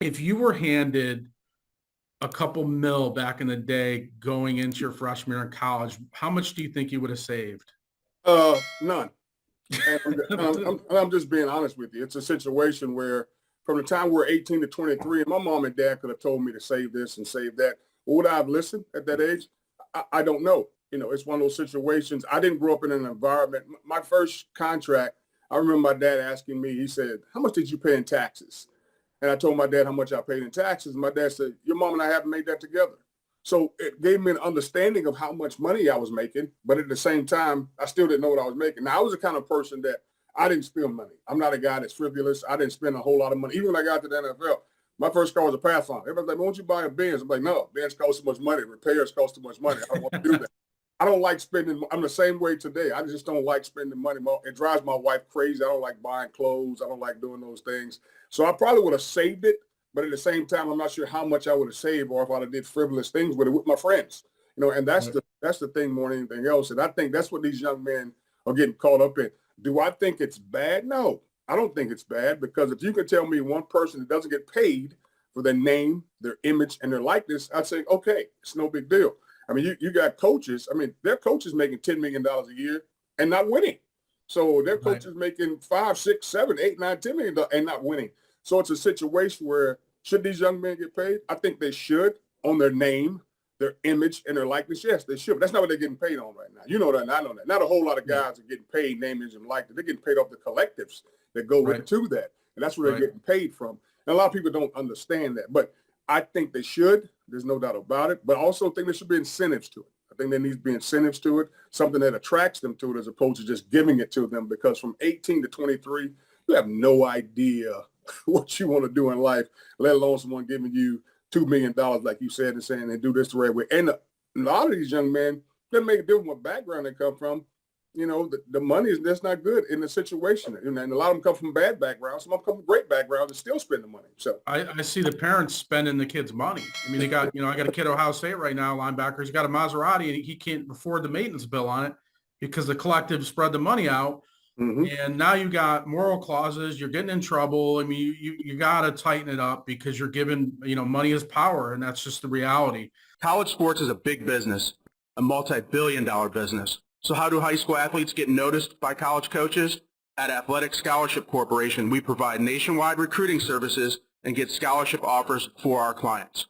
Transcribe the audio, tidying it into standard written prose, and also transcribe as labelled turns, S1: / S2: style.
S1: If you were handed a couple mil back in the day going into your freshman year in college, how much do you think you would have saved?
S2: None. And I'm just being honest with you. It's a situation where from the time we're 18 to 23, and my mom and dad could have told me to save this and save that. But would I have listened at that age? I don't know. It's one of those situations. I didn't grow up in an environment. My first contract, I remember my dad asking me, he said, how much did you pay in taxes? And I told my dad how much I paid in taxes. My dad said, your mom and I haven't made that together. So it gave me an understanding of how much money I was making, but at the same time, I still didn't know what I was making. Now, I was the kind of person that I didn't spend money. I'm not a guy that's frivolous. I didn't spend a whole lot of money. Even when I got to the NFL, my first car was a Pathfinder. Everybody's like, won't you buy a Benz? I'm like, no, Benz costs too much money. Repairs cost too much money. I don't want to do that. I don't like spending. I'm the same way today. I just don't like spending money. It drives my wife crazy. I don't like buying clothes. I don't like doing those things. So I probably would have saved it. But at the same time, I'm not sure how much I would have saved or if I'd have did frivolous things with it with my friends. And that's the thing more than anything else. And I think that's what these young men are getting caught up in. Do I think it's bad? No, I don't think it's bad, because if you could tell me one person that doesn't get paid for their name, their image, and their likeness, I'd say, okay, it's no big deal. I mean, you got coaches. I mean, their coaches making $10 million a year and not winning. So their coaches making 5, 6, 7, 8, 9, $10 million and not winning. So it's a situation where should these young men get paid? I think they should, on their name, their image, and their likeness. Yes, they should. But that's not what they're getting paid on right now. You know that, and I know that. Not a whole lot of guys are getting paid name, image, and likeness. They're getting paid off the collectives that go into that. And that's where they're getting paid from. And a lot of people don't understand that. But I think they should. There's no doubt about it. But I also think there should be incentives to it. I think there needs to be incentives to it, something that attracts them to it as opposed to just giving it to them. Because from 18 to 23, you have no idea what you want to do in life, let alone someone giving you $2 million, like you said, and saying they do this the right way. And a lot of these young men, they make a difference what background they come from. The money is that's not good in the situation. And a lot of them come from bad backgrounds. Some of them come from great backgrounds and still spend the money. So
S1: I see the parents spending the kids' money. I mean, they got, I got a kid at Ohio State right now, linebacker. He's got a Maserati and he can't afford the maintenance bill on it because the collective spread the money out. And now you got moral clauses. You're getting in trouble. I mean, you got to tighten it up because you're giving, money is power, and that's just the reality.
S3: College sports is a big business, a multi-billion-dollar business. So how do high school athletes get noticed by college coaches? At Athletic Scholarship Corporation, we provide nationwide recruiting services and get scholarship offers for our clients.